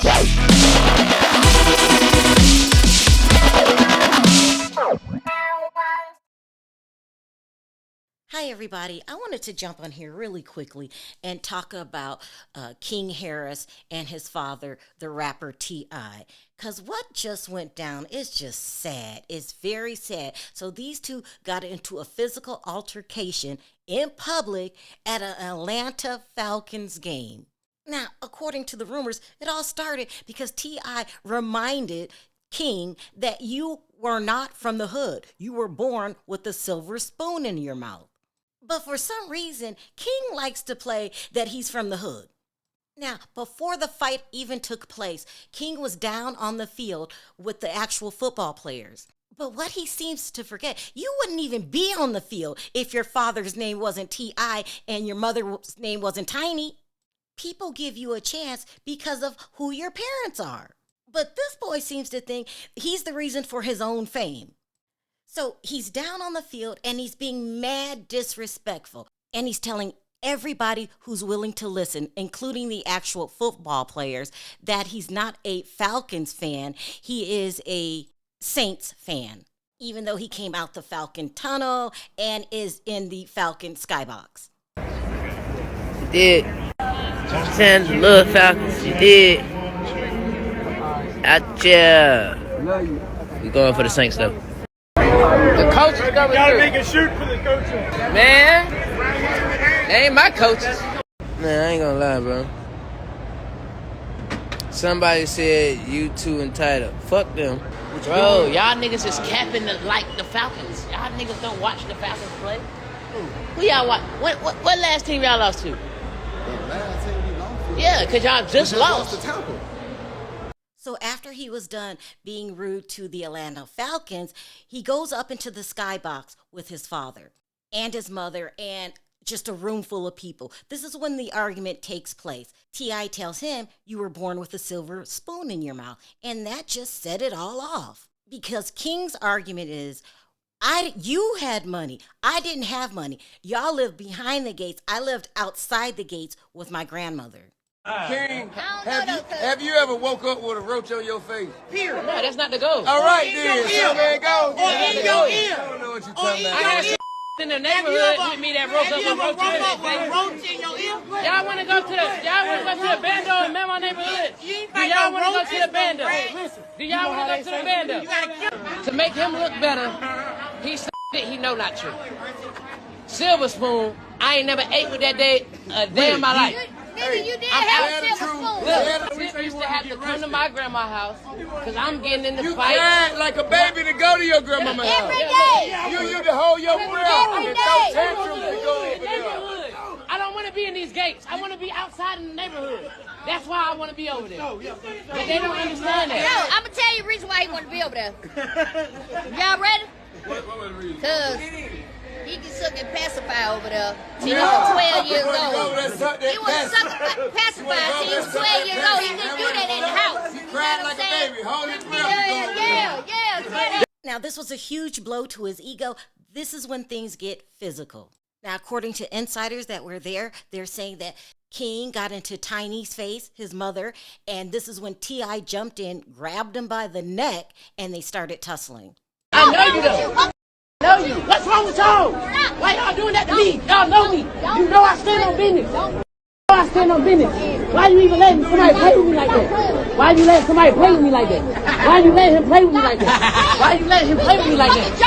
Hi, everybody. I wanted to jump on here really quickly and talk about King Harris and his father, the rapper T.I. Because what just went down is just sad. It's very sad. So these two got into a physical altercation in public at an Atlanta Falcons game. Now, according to the rumors, it all started because T.I. reminded King that you were not from the hood. You were born with a silver spoon in your mouth. But for some reason, King likes to play that he's from the hood. Now, before the fight even took place, King was down on the field with the actual football players. But what he seems to forget, you wouldn't even be on the field if your father's name wasn't T.I. and your mother's name wasn't Tiny. People give you a chance because of who your parents are. But this boy seems to think he's the reason for his own fame. So he's down on the field and he's being mad disrespectful. And he's telling everybody who's willing to listen, including the actual football players, that he's not a Falcons fan. He is a Saints fan, even though he came out the Falcon tunnel and is in the Falcon skybox. You did. Send the little Falcons. You did. Out ya. We going for the Saints though. The coaches coming through. Gotta make a shoot for the coaches. Man, they ain't my coaches. Man, I ain't gonna lie, bro. Somebody said you too entitled. Fuck them. Bro, y'all niggas is capping like the Falcons. Y'all niggas don't watch the Falcons play. Who y'all watch? What last team y'all lost to? The last team we lost to. Yeah, because y'all just lost. to Tampa. So after he was done being rude to the Atlanta Falcons, he goes up into the skybox with his father and his mother and just a room full of people. This is when the argument takes place. T.I. tells him, you were born with a silver spoon in your mouth. And that just set it all off. Because King's argument is, you had money. I didn't have money. Y'all lived behind the gates. I lived outside the gates with my grandmother. King, have you ever woke up with a roach on your face? No, that's not the goal. All right, then. So there it goes. Or in your ear. I don't know what you're talking I about. got some in the neighborhood with me that broke up with roach in it. roach in your ear? Y'all want to go to the bando in my neighborhood? Do y'all want to go to the bando? Do y'all want to go to the bando? To make him look better, he said it he know not true. Silver spoon, I ain't never ate with that day a day in my life. Nigga, you did I'm have out. a silver spoon. Look, Tip used to have to come to my grandma's house because I'm getting in the You fight. cried like a baby to go to your grandmama's Every house. day. You to hold your breath Every and day. throw tantrums to go over there. Neighborhood. I don't want to be in these gates. I want to be outside in the neighborhood. That's why I want to be over there. But they don't understand Yo, that. I'm gonna tell you the reason why he want to be over there. Y'all ready? Cause he can suck and pacify over there till he was 12 years old. He was sucking pacify till he was 12 years old. He couldn't do that in the house. You You know cried what like I'm a saying? baby. Hold your breath. Yeah. Now, this was a huge blow to his ego. This is when things get physical. Now, according to insiders that were there, they're saying that King got into Tiny's face, his mother, and this is when T.I. jumped in, grabbed him by the neck, and they started tussling. I know you though. I know you. What's wrong with y'all? Why y'all doing that to me? Y'all know me. You know I stand on business. I stand on business. Why you even letting somebody play with me like that? Why you letting somebody play with me like that? Why you letting him play with me like that? Why you letting him play with me like that?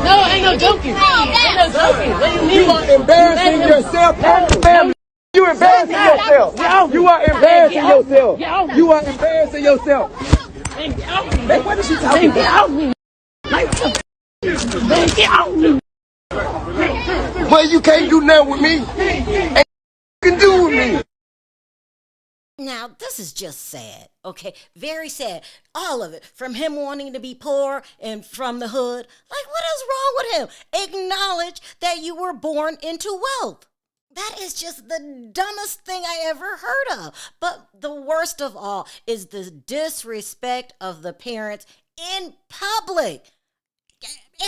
No, ain't no joking. Ain't no joking. What do you mean? You are embarrassing yourself and your family. You embarrassing yourself. You are embarrassing yourself. You are embarrassing yourself. Hey, what is she talking about? Get off me. Man, get off me. Well, you can't do nothing with me. And you can do with me. Now, this is just sad, okay? Very sad. All of it. From him wanting to be poor and from the hood. Like, what is wrong with him? Acknowledge that you were born into wealth. That is just the dumbest thing I ever heard of. But the worst of all is the disrespect of the parents in public.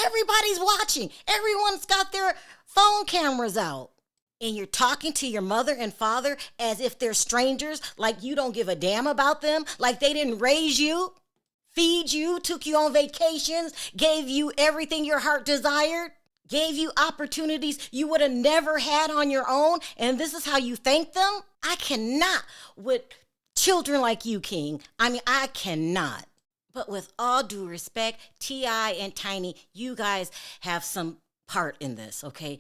Everybody's watching. Everyone's got their phone cameras out. And you're talking to your mother and father as if they're strangers, like you don't give a damn about them, like they didn't raise you, feed you, took you on vacations, gave you everything your heart desired, gave you opportunities you would have never had on your own, and this is how you thank them? I cannot with children like you, King. I cannot. But with all due respect, T.I. and Tiny, you guys have some part in this, okay?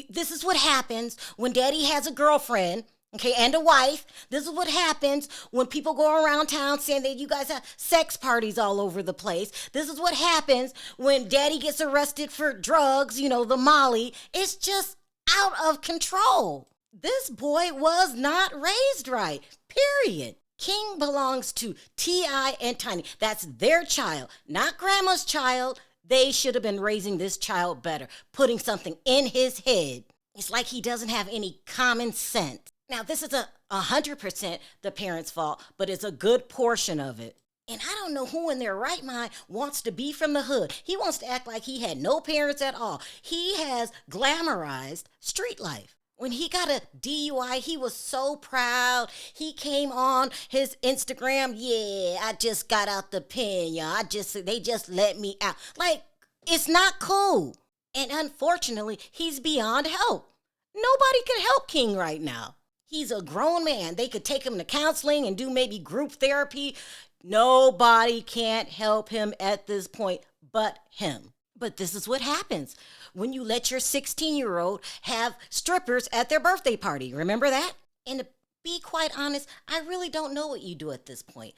This is what happens when daddy has a girlfriend, okay, and a wife. This is what happens when people go around town saying that you guys have sex parties all over the place. This is what happens when daddy gets arrested for drugs, the Molly. It's just out of control. This boy was not raised right, period. King belongs to T.I. and Tiny. That's their child, not grandma's child. They should have been raising this child better, putting something in his head. It's like he doesn't have any common sense. Now, this is 100% the parents' fault, but it's a good portion of it. And I don't know who in their right mind wants to be from the hood. He wants to act like he had no parents at all. He has glamorized street life. When he got a DUI, he was so proud. He came on his Instagram, yeah, I just got out the pen, y'all. They just let me out. Like, it's not cool. And unfortunately, he's beyond help. Nobody can help King right now. He's a grown man. They could take him to counseling and do maybe group therapy. Nobody can't help him at this point but him. But this is what happens when you let your 16-year-old have strippers at their birthday party. Remember that? And to be quite honest, I really don't know what you do at this point.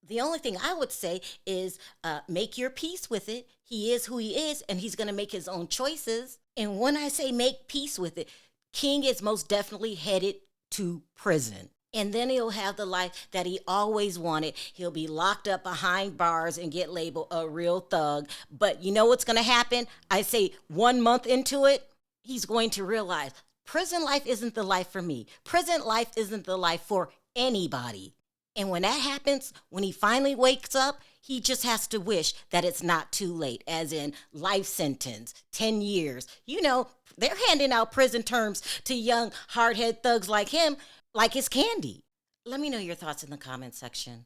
The only thing I would say is make your peace with it. He is who he is, and he's going to make his own choices. And when I say make peace with it, King is most definitely headed to prison. And then he'll have the life that he always wanted. He'll be locked up behind bars and get labeled a real thug. But you know what's going to happen? I say 1 month into it, he's going to realize prison life isn't the life for me. Prison life isn't the life for anybody. And when that happens, when he finally wakes up, he just has to wish that it's not too late, as in life sentence, 10 years. They're handing out prison terms to young hardhead thugs like him like it's candy. Let me know your thoughts in the comment section.